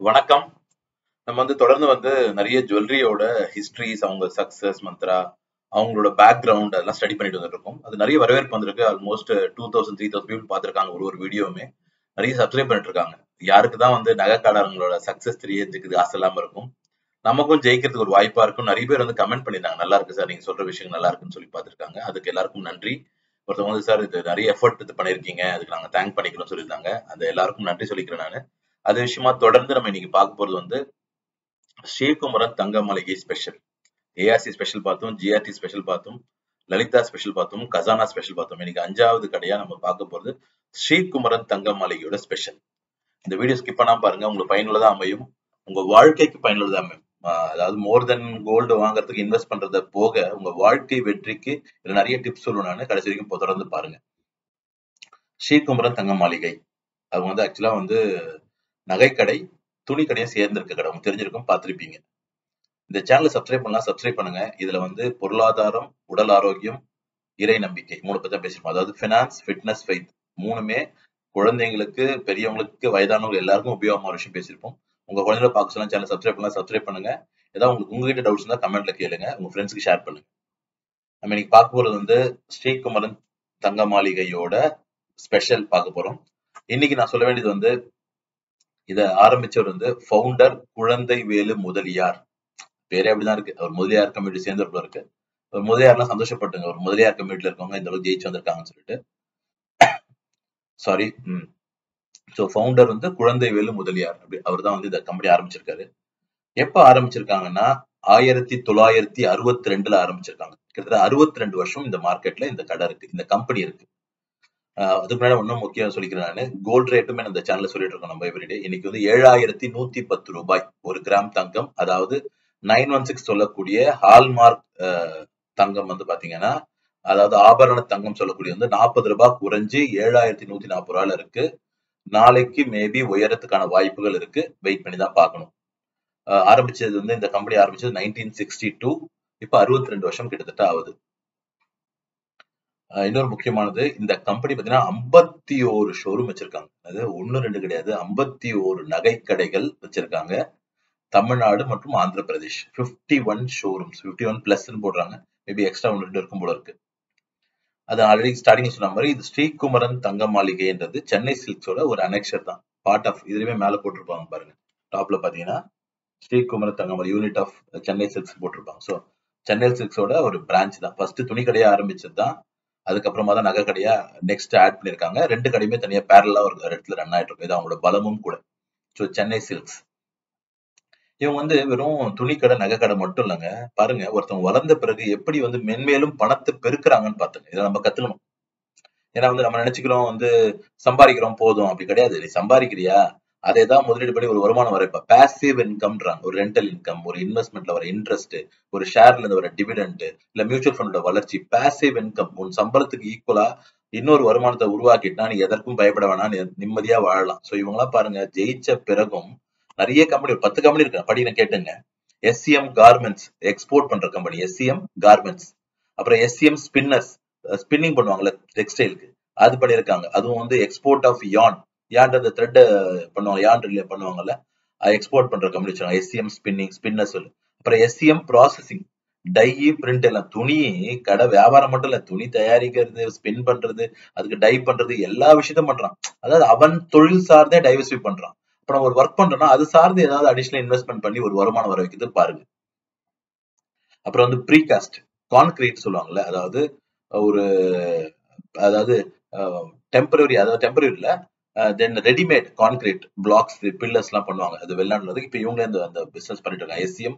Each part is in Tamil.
வணக்கம். நம்ம தொடர்ந்து நிறைய ஜுவல்லரியோட ஹிஸ்டரிஸ், அவங்க சக்சஸ் மந்த்ரா, அவங்களோட பேக்ரவுண்ட் அதெல்லாம் ஸ்டடி பண்ணிட்டு வந்துருக்கோம். அது நிறைய வரவேற்பு வந்திருக்கு. ஆல்மோஸ்ட் 2000 3000 பீப்புள் பார்த்திருக்காங்க ஒரு வீடியோவுமே. நிறைய சப்ஸ்கிரைப் பண்ணிட்டு இருக்காங்க. யாருக்கு தான் நகைக்காரங்களோட சக்சஸ் தெரியறதுக்கு ஆசை இல்லாம இருக்கும். நமக்கும் ஜெயிக்கிறதுக்கு ஒரு வாய்ப்பா இருக்கும். நிறைய பேர் கமெண்ட் பண்ணியிருந்தாங்க. நல்லா இருக்கு சார், நீங்க சொல்ற விஷயம் நல்லா இருக்குன்னு சொல்லி பார்த்திருக்காங்க. அதுக்கு எல்லாருக்கும் நன்றி. ஒருத்தவங்க சார் இது நிறைய எஃபர்ட் இது பண்ணிருக்கீங்க, அதுக்கு நாங்க தேங்க் பண்ணிக்கிறோம் சொல்லியிருந்தாங்க. அது எல்லாருக்கும் நன்றி சொல்லிக்கிறேன் நானு. அது விஷயமா தொடர்ந்து நம்ம இன்னைக்கு பார்க்க போறது ஸ்ரீகுமரன் தங்க மாளிகை ஸ்பெஷல். ஏஆர்சி ஸ்பெஷல் பார்த்தோம், ஜிஆர்டி ஸ்பெஷல் பார்த்தோம், லலிதா ஸ்பெஷல் பார்த்தோம், கசானா ஸ்பெஷல் பார்த்தோம். இன்னைக்கு 5வது கடையா நம்ம பார்க்க போறது ஸ்ரீகுமரன் தங்க மாளிகையோட ஸ்பெஷல். இந்த வீடியோ ஸ்கிப் பண்ணாம பாருங்க, உங்களுக்கு பயனுள்ளதா அமையும், உங்க வாழ்க்கைக்கு பயனுள்ளதா அமையும். அதாவது மோர் தென் கோல்டு வாங்குறதுக்கு இன்வெஸ்ட் பண்றத போக உங்க வாழ்க்கை வெற்றிக்கு இதுல நிறைய டிப்ஸ் சொல்லுவேன் நானு. கடைசி வரைக்கும் தொடர்ந்து பாருங்க. ஸ்ரீகுமரன் தங்க மாளிகை அவங்க ஆக்சுவலா நகைக்கடை, துணி கடையும் சேர்ந்து இருக்க கடை. உங்களுக்கு தெரிஞ்சிருக்கும், பார்த்திருப்பீங்க. இந்த சேனலை சப்ஸ்கிரைப் பண்ணலாம், சப்ஸ்கிரைப் பண்ணுங்க. இதுல பொருளாதாரம், உடல் ஆரோக்கியம், இறை நம்பிக்கை 3 பத்தி பேசிருப்போம். அதாவது பினான்ஸ், ஃபிட்னஸ், ஃபெய்த் 3மே குழந்தைங்களுக்கு, பெரியவங்களுக்கு, வயதானவங்க எல்லாருக்கும் உபயோகமான விஷயம் பேசியிருப்போம். உங்க குழந்தைகளை பார்க்க சொன்னா சேனல் சப்ஸ்கிரைப் பண்ணலாம், சப்ஸ்கிரைப் பண்ணுங்க. ஏதாவது உங்களுக்கு உங்ககிட்ட டவுட்ஸ் இருந்தா கமெண்ட்ல கேளுங்க, உங்க ஃப்ரெண்ட்ஸ்க்கு ஷேர் பண்ணுங்க. நம்ம இன்னைக்கு பார்க்க போறது ஸ்ரீகுமரன் தங்க மாளிகையோட ஸ்பெஷல் பார்க்க போறோம். இன்னைக்கு நான் சொல்ல வேண்டியது இத ஆரம்பிச்சவர் ஃபவுண்டர் குழந்தை வேலு முதலியார். பேரே அப்படிதான் இருக்கு. அவர் முதலியார் கம்யூனிட்டி சேர்ந்தவர்கள் இருக்கு. முதலியார்லாம் சந்தோஷப்பட்டுங்க. ஒரு முதலியார் கம்யூனிட்டில இருக்கவங்க இந்த அளவுக்கு ஜெயிச்சு வந்திருக்காங்கன்னு சொல்லிட்டு. சாரி. சோ ஃபவுண்டர் குழந்தை வேலு முதலியார். அப்படி அவர் தான் இந்த கம்பெனி ஆரம்பிச்சிருக்காரு. எப்ப ஆரம்பிச்சிருக்காங்கன்னா 1962ல ஆரம்பிச்சிருக்காங்க. கிட்டத்தட்ட 62 வருஷம் இந்த மார்க்கெட்ல இந்த கடை இருக்கு, இந்த கம்பெனி இருக்கு. அதுக்கு முன்னாடி இன்னும் முக்கியம் சொல்லிக்கிறேன் நானு. கோல்டு ரேட்டுமே இந்த சேனல்ல சொல்லிட்டு இருக்கோம் நம்ம எவ்ரிடே. இன்னைக்கு 7110 ரூபாய் ஒரு கிராம் தங்கம். அதாவது 916 சொல்லக்கூடிய ஹால்மார்க் தங்கம் பாத்தீங்கன்னா, அதாவது ஆபரண தங்கம் சொல்லக்கூடிய 40 ரூபாய் குறைஞ்சு 7140 ரூபாயில இருக்கு. நாளைக்கு மேபி உயரத்துக்கான வாய்ப்புகள் இருக்கு. வெயிட் பண்ணி தான் பார்க்கணும். ஆரம்பிச்சது இந்த கம்பெனி ஆரம்பிச்சது 1962. இப்ப 62 வருஷம் கிட்டத்தட்ட ஆகுது. இன்னொரு முக்கியமானது, இந்த கம்பெனி பாத்தீங்கன்னா 51 ஷோரூம் வச்சிருக்காங்க. அது 1 2 கிடையாது, 51 நகை கடைகள் வச்சிருக்காங்க. தமிழ்நாடு மற்றும் ஆந்திர பிரதேஷ் 51 ஷோரூம்ஸ், 51 பிளஸ்ன்னு போடுறாங்க. மேபி எக்ஸ்ட்ரா 1 2 இருக்கும் போல இருக்கு. அது ஆல்ரெடி ஸ்டார்டிங் சொன்ன மாதிரி இது ஸ்ரீகுமரன் தங்க மாளிகைன்றது சென்னை சில்க்ஸோட ஒரு அனெக்ஷர் தான். பார்ட் ஆஃப் இதுலயுமே மேல போட்டிருப்பாங்க பாருங்க. டாப்ல பாத்தீங்கன்னா ஸ்ரீகுமரன் தங்க மாளிகை யூனிட் ஆஃப் சென்னை சில்க்ஸ் போட்டிருப்பாங்க. ஸோ சென்னை சில்க்ஸோட ஒரு பிரான்ச் தான். ஃபர்ஸ்ட் துணி கடையா ஆரம்பிச்சது தான். அதுக்கப்புறமா தான் நகை கடையா நெக்ஸ்ட் ஆட் பண்ணிருக்காங்க. 2 கடையுமே தனியா பேரலா ஒரு இடத்துல ரன் ஆயிட்டு இருக்கும். இது அவங்களோட பலமும் கூட. ஸோ சென்னை சில்க்ஸ் இவங்க வெறும் துணி கடை, நகை கடை மட்டும் இல்லைங்க. பாருங்க, ஒருத்தவங்க வளர்ந்த பிறகு எப்படி மென்மேலும் பணத்தை பெருக்குறாங்கன்னு பாத்துங்க. இதை நம்ம கத்துக்கணும். ஏன்னா நம்ம நினைச்சுக்கிறோம் சம்பாதிக்கிறோம் போதும். அப்படி கிடையாது. நீ சம்பாதிக்கிறியா, அதை தான் முதலீடு பண்ணி ஒரு வருமானம் வர இப்ப பாசிவ் இன்கம்ன்றாங்க. ஒரு ரெண்டல் இன்கம், ஒரு இன்வெஸ்ட்மெண்ட்ல வர இன்ட்ரெஸ்ட், ஒரு ஷேர்ல இருந்து வர டிவிடெண்ட், இல்ல மியூச்சுவல் ஃபண்டோட வளர்ச்சி. பாசிவ் இன்கம் உன் சம்பளத்துக்கு ஈக்குவலா இன்னொரு வருமானத்தை உருவாக்கிட்டா நீ எதற்கும் பயப்பட வேணாம், நிம்மதியா வாழலாம். சோ இவங்கெல்லாம் பாருங்க, ஜெயிச்ச பிறகும் நிறைய கம்பெனி, 10 கம்பெனி இருக்கு. படிக்க கேட்டுங்க. எஸ்சிஎம் கார்மெண்ட்ஸ் எக்ஸ்போர்ட் பண்ற கம்பெனி எஸ்சிஎம் கார்மெண்ட்ஸ். அப்புறம் எஸ்சிஎம் ஸ்பின்னர்ஸ், ஸ்பின்னிங் பண்ணுவாங்கல்ல டெக்ஸ்டைலுக்கு, அது பண்ணிருக்காங்க. அதுவும் எக்ஸ்போர்ட் ஆஃப் யான், யான் அந்த த்ரெட் பண்ணுவாங்க, யான் ரிலே பண்ணுவாங்கல்ல, எக்ஸ்போர்ட் பண்ற கம்பெனி வச்சிருக்காங்க. SCM spinning, spinners. அப்புறம் எஸ்சிஎம் ப்ராசஸிங், டை, பிரிண்ட் எல்லாம். துணி கடை வியாபாரம் மட்டும் இல்ல, துணி தயாரிக்கிறது, ஸ்பின் பண்றது, அதுக்கு டை பண்றது, எல்லா விஷயத்தையும் பண்றான். அதாவது அவன் தொழில் சார்ந்தே டைவர்சிஃபை பண்றான். அப்புறம் ஒரு ஒர்க் பண்றோம்னா அது சார்ந்து ஏதாவது அடிஷனல் இன்வெஸ்ட்மெண்ட் பண்ணி ஒரு வருமானம் வர வைக்கிறது பாருங்க. அப்புறம் ப்ரீகாஸ்ட் கான்கிரீட் சொல்லுவாங்கல்ல, அதாவது ஒரு டெம்பரரி, அதாவது டெம்பரரி இல்ல, தென் ரெடிமேட் கான்கிரீட் பிளாக்ஸ், பில்லர்ஸ் எல்லாம் பண்ணுவாங்க. அது வெளிநாடுல இப்ப இவங்க அந்த பிசினஸ் பண்ணிட்டு இருக்காங்க. எஸ்சிஎம்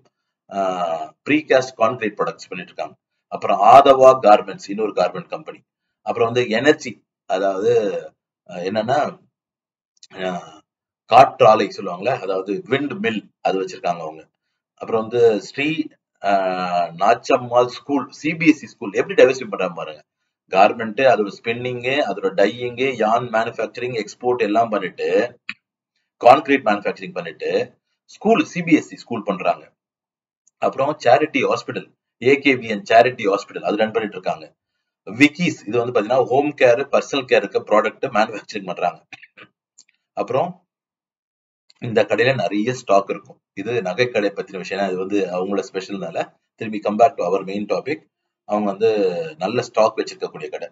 ப்ரீகாஸ்ட் கான்கிரீட் ப்ராடக்ட்ஸ் பண்ணிட்டு இருக்காங்க. அப்புறம் ஆதவா கார்மெண்ட்ஸ், இன்னொரு கார்மெண்ட் கம்பெனி. அப்புறம் எனர்ஜி, அதாவது என்னன்னா காற்றாலை சொல்லுவாங்கல்ல, அதாவது விண்ட் மில், அது வச்சிருக்காங்க அவங்க. அப்புறம் Shri Nachammal school, CBSE school. எப்படி டைவர்சிஃபை பண்றாங்க பாருங்க. கார்மெண்ட், அதோட ஸ்பின்னிங், அதோட டையிங், யான் மேனுஃபேக்சரிங், எக்ஸ்போர்ட் எல்லாம் பண்ணிட்டு, கான்கிரீட் மேனுஃபேக்சரிங் பண்ணிட்டு, ஸ்கூல் சிபிஎஸ்இ ஸ்கூல் பண்றாங்க. அப்புறம் charity hospital, AKVN charity hospital, அது ரன் பண்ணிட்டு இருக்காங்க. விக்கிஸ், இது பாத்தீங்கன்னா ஹோம் கேர், பர்சனல் கேருக்கு ப்ராடக்ட் மேனுஃபேக்சரிங் பண்றாங்க. அப்புறம் இந்த கடையில நிறைய ஸ்டாக் இருக்கும். இது நகை கடை பத்தின விஷயம். அது வந்து அவங்களோட ஸ்பெஷல்னால திரும்பி compare to our main topic. அவங்க வந்து நல்ல ஸ்டாக் வச்சிருக்கக்கூடிய கடை.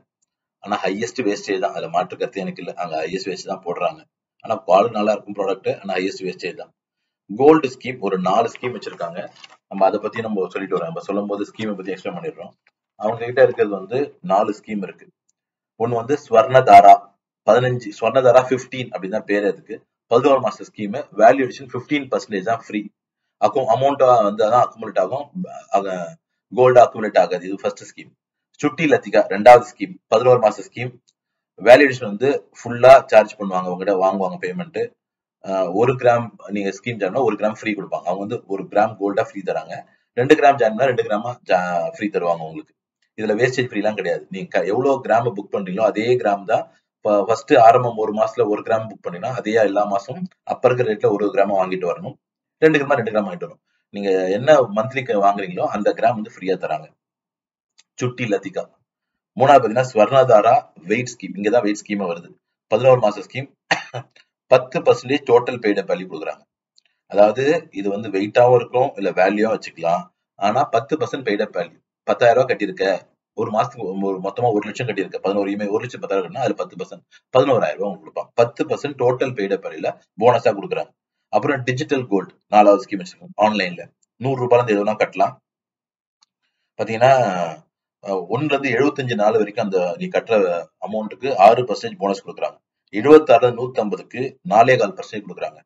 ஆனா ஹையஸ்ட் வேஸ்டேஜ் தான். அதுல மாற்று கருத்து எனக்கு இல்லை. அங்க ஹையஸ்ட் வேஸ்ட் தான் போடுறாங்க. ஆனா குவாலிட்டி நல்லா இருக்கும் ப்ராடக்ட். ஆனா ஹையஸ்ட் வேஸ்டேஜ் தான். கோல்டு ஸ்கீம் ஒரு 4 ஸ்கீம் வச்சிருக்காங்க. நம்ம அதை பத்தி நம்ம சொல்லிட்டு வரோம். நம்ம சொல்லும் போது ஸ்கீமை பத்தி எக்ஸ்பிளைன் பண்ணிடுறோம். அவங்க கிட்ட இருக்கிறது வந்து 4 ஸ்கீம் இருக்கு. ஒன்னு வந்து ஸ்வர்ணதாரா 15 ஸ்வர்ணதாரா 15 அப்படின்னு தான் பேரு. அதுக்கு 11 மாசம் ஸ்கீம். வேல்யூ அடிஷன் 15% தான் ஃப்ரீ. அமௌண்ட் வந்து அதான் அக்குமுலேட் ஆகும். கோல்டு அக்குமுலேட் ஆகாது. இது ஃபர்ஸ்ட் ஸ்கீம். சுட்டி லத்திகா 2வது ஸ்கீம். 11 மாசம் ஸ்கீம். வேல்யூடேஷன் வந்து ஃபுல்லா சார்ஜ் பண்ணுவாங்க. உங்ககிட்ட வாங்குவாங்க பேமெண்ட். 1 கிராம் நீங்க ஸ்கீம் ஜாயின்னா 1 கிராம் ஃப்ரீ கொடுப்பாங்க. அவங்க வந்து 1 கிராம் கோல்டா ஃப்ரீ தராங்க. 2 கிராம் ஜாயின் பண்ணா 2 கிராமா ஃப்ரீ தருவாங்க உங்களுக்கு. இதுல வேஸ்டேஜ் ஃப்ரீலாம் கிடையாது. நீங்க எவ்வளவு கிராம் புக் பண்றீங்களோ அதே கிராம் தான். ஃபர்ஸ்ட் ஆரம்பம் 1 மாசத்துல 1 கிராம் புக் பண்ணீங்கன்னா அதே எல்லா மாசமும் அப்ப இருக்கிற ரேட்ல 1 கிராம் வாங்கிட்டு வரணும். 2 கிராம் 2 கிராம் வாங்கிட்டு வரணும். நீங்க என்ன மந்த்லிக்கு வாங்குறீங்களோ அந்த கிராம் வந்து ஃப்ரீயா தராங்க. சுட்டி லத்திகா. 3வது பாத்தீங்கன்னா ஸ்வர்ணதாரா வெயிட் ஸ்கீம். இங்கதான் வெயிட் ஸ்கீம் வருது. 11 மாசம் ஸ்கீம். 10% டோட்டல் பெய்டு வேல்யூ கொடுக்குறாங்க. அதாவது இது வந்து வெயிட்டாவும் இருக்கும், இல்ல வேல்யூவா வச்சுக்கலாம். ஆனா 10% பெய்டு அப் வேல்யூ. 10,000 ரூபாய் கட்டியிருக்க, ஒரு மாசத்துக்கு மொத்தமா 1 லட்சம் கட்டியிருக்க, 11 இஎம்ஐ 1,10,000 கட்டினா அதுல 10% 11,000 ரூபாய் உங்களுக்கு கொடுப்பாங்க. 10% டோட்டல் பெய்டு அப் வேல்யூல போனஸா கொடுக்குறாங்க. அப்புறம் டிஜிட்டல் கோல்டு 4வது ஸ்கீம் வச்சிருக்கோம். ஆன்லைன்ல 100 ரூபாயில இருந்து எதுனா கட்டலாம். பாத்தீங்கன்னா 1ல இருந்து 75 நாள் வரைக்கும் அந்த நீ கட்டுற அமௌண்ட்டுக்கு 6% போனஸ் கொடுக்குறாங்க. 76 150க்கு 4.25% கொடுக்குறாங்க.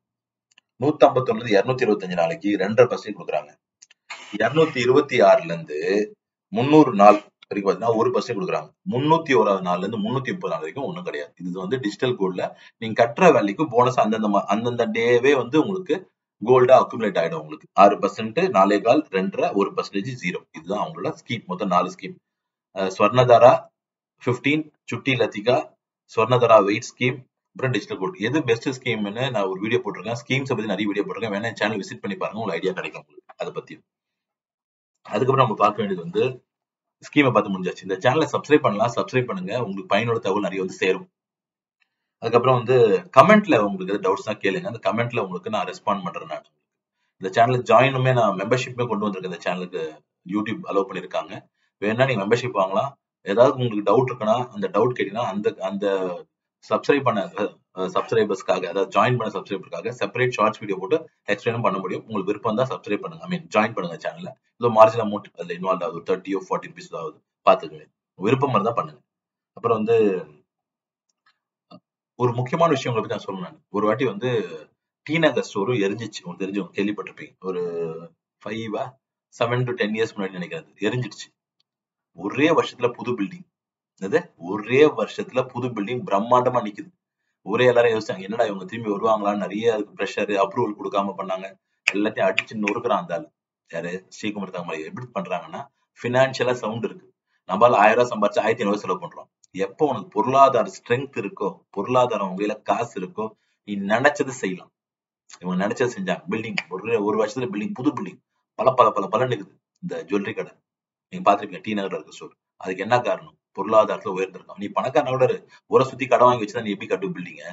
151 225 நாளைக்கு 2.5% கொடுக்குறாங்க. 226ல இருந்து 300 நாள் வரைக்கும் பாத்தீங்கன்னா 1% கொடுக்குறாங்க. 301வது நாள்ல இருந்து 330 நாள் வரைக்கும் ஒண்ணும் கிடையாது. இது வந்து டிஜிட்டல் கோல்ட்ல நீங்க கட்டுற வேலைக்கு போனஸ் அந்தந்த டேவே வந்து உங்களுக்கு கோல்டா அக்குமுலேட் ஆயிடும். உங்களுக்கு 6%, 4.25, 2.5, 1% 0. இதுதான் அவங்களோட ஸ்கீம். மொத்தம் 4 ஸ்கீம். ஸ்வர்ணதாரா 15, சுட்டி லத்திகா, ஸ்வர்ணதாரா வெயிட் ஸ்கீம், அப்புறம் டிஜிட்டல் கோல்ட். எது பெஸ்ட் ஸ்கீம்னு நான் ஒரு வீடியோ போட்டிருக்கேன். ஸ்கீம்ஸ் பத்தி நிறைய வீடியோ போட்டிருக்கேன். வேணா சேனல் விசிட் பண்ணி பாருங்க. உங்களுக்கு ஐடியா கிடைக்கும் உங்களுக்கு அதை பத்தி. அதுக்கப்புறம் நம்ம பார்க்க வேண்டியது வந்து ஸ்கீமை பார்த்து முடிஞ்சாச்சு. இந்த சேனலை சப்ஸ்கிரைப் பண்ணலாம். சப்ஸ்கிரைப் பண்ணுங்க. உங்களுக்கு பயனுள்ள தகவல் நிறைய வந்து சேரும். அதுக்கப்புறம் வந்து கமெண்ட்ல உங்களுக்கு எதாவது டவுட்ஸ் தான் கேளுங்க. அந்த கமெண்ட்ல உங்களுக்கு நான் ரெஸ்பாண்ட் பண்றேன். நான் இந்த சேனலுக்கு ஜாயினுமே நான் மெம்பர்ஷிப்புமே கொண்டு வந்திருக்கேன். இந்த சேனலுக்கு யூடியூப் அலோவ் பண்ணிருக்காங்க. வேணா நீங்க மெம்பர்ஷிப் வாங்கலாம். ஏதாவது உங்களுக்கு டவுட் இருக்குன்னா அந்த டவுட் கேட்டீங்கன்னா அந்த அந்த சப்ஸ்கிரைப் பண்ண சப்ஸ்கிரைபர்ஸ்க்காக, அதாவது ஜாயின் பண்ண சப்ஸ்கிரைபருக்காக செப்பரேட் ஷார்ட்ஸ் வீடியோ போட்டு எக்ஸ்பிளைன் பண்ண முடியும். உங்களுக்கு விருப்பம் தான் சப்ஸ்கிரைப் பண்ணுங்க. ஐ மீன் ஜாயின் பண்ணுங்க சேனல்ல. இதோ மார்ஜினல் அமௌண்ட் அதுல இன்வால்வ் ஆகுது. 30 40 ருபீஸ் ஆகுது. பாத்துக்கங்க. விருப்பம் இருந்தா பண்ணுங்க. அப்புறம் வந்து ஒரு முக்கியமான விஷயம் உங்களை பத்தி நான் சொல்லணும். ஒரு வாட்டி வந்து டி நகர் ஸ்டோர் எரிஞ்சிச்சு. உங்களுக்கு தெரிஞ்சவங்க கேள்விப்பட்டிருப்பீங்க. ஒரு 7 to 10 இயர்ஸ் முன்னாடி நினைக்கிறேன். எரிஞ்சிடுச்சு. ஒரே வருஷத்துல புது பில்டிங். ஒரே வருஷத்துல புது பில்டிங் பிரம்மாண்டமா நிக்குது. ஒரே எல்லாரும் யோசிச்சாங்க, என்னடா இவங்க திரும்பி வருவாங்களான்னு. நிறைய அதுக்கு ப்ரெஷர், அப்ரூவல் கொடுக்காம பண்ணாங்க. எல்லாத்தையும் அடிச்சு நொறுக்குறான் அந்த ஆளு. யாரு? ஸ்ரீகுமார் தங்கமணி. எப்படி பண்றாங்கன்னா, பினான்சியலா சவுண்ட் இருக்கு. நம்மளால 1000 ரூபாய் சம்பாதிச்சு 1500 செலவு பண்றோம். எப்போ உனக்கு பொருளாதார ஸ்ட்ரென்த் இருக்கோ, பொருளாதாரம் உங்க கையில காசு இருக்கோ, நீ நினைச்சது செய்யலாம். இவங்க நினைச்சது செஞ்சாங்க. பில்டிங் ஒரு வருஷத்துல பில்டிங், புது பில்டிங் பல இருக்குது. இந்த ஜுவல்லரி கடை நீங்க பாத்துருப்பீங்க, டி நகர்ல இருக்க ஸ்டோர். அதுக்கு என்ன காரணம்? பொருளாதாரத்துல உயர்ந்திருக்கான். நீ பணக்காரனோட ஊரை சுத்தி கடன் வாங்கி வச்சுதான் நீ எப்படி கட்டு பில்டிங்க?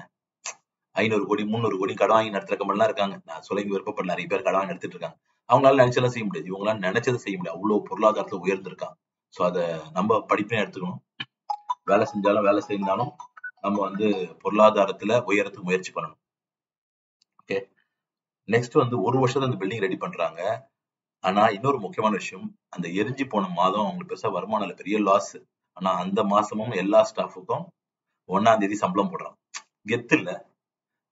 500 கோடி 300 கோடி கடன் வாங்கி நடத்துற கம்பெனிலாம் இருக்காங்க. நான் சொல்ல விருப்பப்படல. நிறைய பேர் கடன் வாங்கி நடத்திட்டு இருக்காங்க. அவங்களால நினைச்சதெல்லாம் செய்ய முடியாது. இவங்களால நினைச்சதை செய்ய முடியாது. அவ்வளவு பொருளாதாரத்துல உயர்ந்திருக்கான். சோ அத நம்ம படிப்பே எடுத்துக்கணும். வேலை செஞ்சாலும் வேலை செய்யணும், நம்ம வந்து பொருளாதாரத்துல உயரத்துக்கு முயற்சி பண்ணணும். ஓகே. நெக்ஸ்ட் வந்து ஒரு வருஷத்துல அந்த பில்டிங் ரெடி பண்றாங்க. ஆனா இன்னொரு முக்கியமான விஷயம், அந்த எரிஞ்சு போன மாதம் அவங்களுக்கு பெருசா வருமானம் இல்ல, பெரிய லாஸ். ஆனா அந்த மாசமும் எல்லா ஸ்டாஃபுக்கும் 1ஆம் தேதி சம்பளம் போடுறான். கெத்து இல்ல?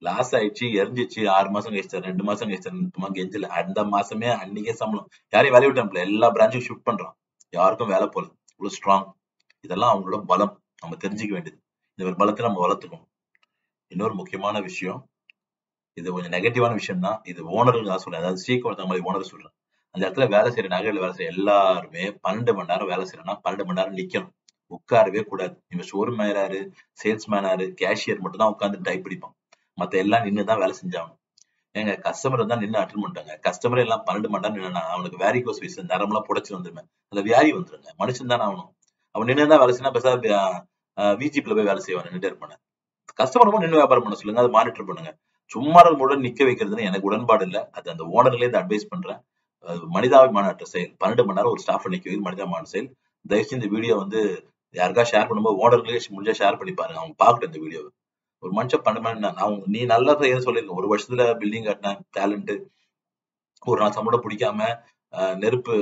லாஸ் ஆயிடுச்சு, எரிஞ்சிச்சு, 6 மாசம் கழிச்சு 2 மாசம் கழிச்சு கெஞ்சல. அந்த மாசமே அன்னைக்கே சம்பளம். யாரையும் வேலையை விட்டு எல்லா பிரான்ச்சும் ஷிஃப்ட் பண்றான். யாருக்கும் வேலை போல. இவ்வளவு ஸ்ட்ராங். இதெல்லாம் அவங்களோட பலம். நம்ம தெரிஞ்சுக்க வேண்டியது. இந்த ஒரு பலத்தை நம்ம வளர்த்துக்கணும். இன்னொரு முக்கியமான விஷயம், இது கொஞ்சம் நெகட்டிவான விஷயம் தான். இது ஓனருக்கு நான் சொல்றேன். அதாவது ஸ்ரீகுமார் தங்கமணி ஓனர் சொல்றேன். அந்த இடத்துல வேலை செய்யற நகையில வேலை செய்யற எல்லாருமே 12 மணி நேரம் வேலை செய்யறோம்னா 12 மணி நேரம் நிக்கணும். உட்காரவே கூடாது. இவன் ஷோரூம் மேனாரு, சேல்ஸ்மேனாரு, கேஷியர் மட்டும் தான் உட்காந்து டைப் அடிப்பான். மத்த எல்லாம் நின்னுதான் வேலை செஞ்சாகணும். ஏங்க கஸ்டமர் தான் நின்று அட்டன் பண்ணிட்டாங்க. கஸ்டமரே எல்லாம் 12 மணி நேரம் நின்னா அவனுக்கு வேரிகோஸ் வீஸ் நரம்பெல்லாம் புடைச்சு வந்துருமே. அந்த வியாதி வந்துருங்க. மனுஷன் தானே ஆகணும். அவன் நின்று தான் வேலை செய்யணும். பேசாம விஜிபில போய் வேலை செய்வான். நின்றுட்டு இருப்பானு. கஸ்டமரும் நின்று வியாபாரம் பண்ண சொல்லுங்க. அதை மானிட்டர் பண்ணுங்க. சும்மாறதோட நிக்க வைக்கிறதுன்னு எனக்கு உடன்பாடு இல்ல. அது அந்த ஓனர்லயே இருந்து அட்வைஸ் பண்றேன். மனிதாபிமானற்ற செயல். 12 மணி நேரம் ஒரு ஸ்டாஃப் நிக்க வைக்கிறது மனிதாபிமான செயல். தயவு செஞ்சு இந்த வீடியோ வந்து யாருக்கா ஷேர் பண்ணும்போது ஓனர்களே முடிஞ்சா ஷேர் பண்ணி பாருங்க. அவங்க பார்க்கட்டும் இந்த வீடியோவை. ஒரு மனுஷன் 12 மணி நேரம் நான் நீ நல்லா செய்ய சொல்லிருக்க. ஒரு வருஷத்துல பில்டிங் கட்டின டேலண்ட், ஒரு நாள் சம்பளம் பிடிக்காம நெருப்பு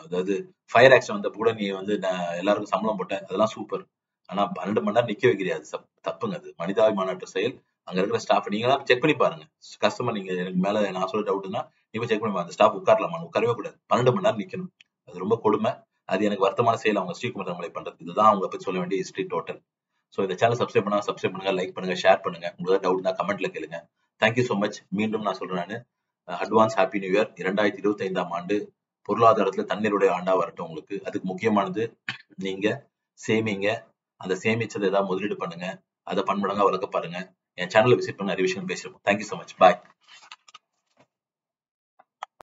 அதாவது ஃபயர் ஆக்சிடென்ட் வந்தப்ப கூட நீ வந்து எல்லாருக்கும் சம்பளம் போட்ட, அதெல்லாம் சூப்பர். ஆனா 12 மணி நேரம் நிக்க வைக்கிறியா, அது தப்புங்க. அது மனிதாபிமானற்ற செயல். அங்க இருக்கிற ஸ்டாஃப் நீங்க செக் பண்ணி பாருங்க. கஸ்டமர் நீங்க எனக்கு மேல நான் சொல்ல டவுட்னா நீங்க செக் பண்ணி பாருங்க. ஸ்டாஃப் உட்காரலாமா? உட்காரவே கூடாது. 12 மணி நேரம் நிக்கணும். அது ரொம்ப கொடுமை. அது எனக்கு வருத்தமான செயல் அவங்க ஸ்ரீகுமார் அவங்களை பண்றது. இதுதான் அவங்க பத்தி சொல்ல வேண்டிய ஹிஸ்டரி டோட்டல். ஸோ இந்த சேனல் சப்ஸ்கிரைப் பண்ணா சப்ஸ்கிரைப் பண்ணுங்க, லைக் பண்ணுங்க, ஷேர் பண்ணுங்க. உங்களுக்கு டவுட்னா கமெண்ட்ல கேளுங்க. Thank you so much. மீண்டும் நான் சொல்றேன் நானு அட்வான்ஸ் ஹாப்பி நியூ இயர். 2025ஆம் ஆண்டு பொருளாதாரத்துல தண்ணீருடைய ஆண்டா வரட்டும் உங்களுக்கு. அதுக்கு முக்கியமானது நீங்க சேமிங்க. அந்த சேமிச்சதை ஏதாவது முதலீடு பண்ணுங்க. அதை பன்மடங்கா வளர்க்க பாருங்க. என் சேனலை விசிட் பண்ண நிறைய விஷயம் பேசிருப்போம். Thank you so much. பாய்.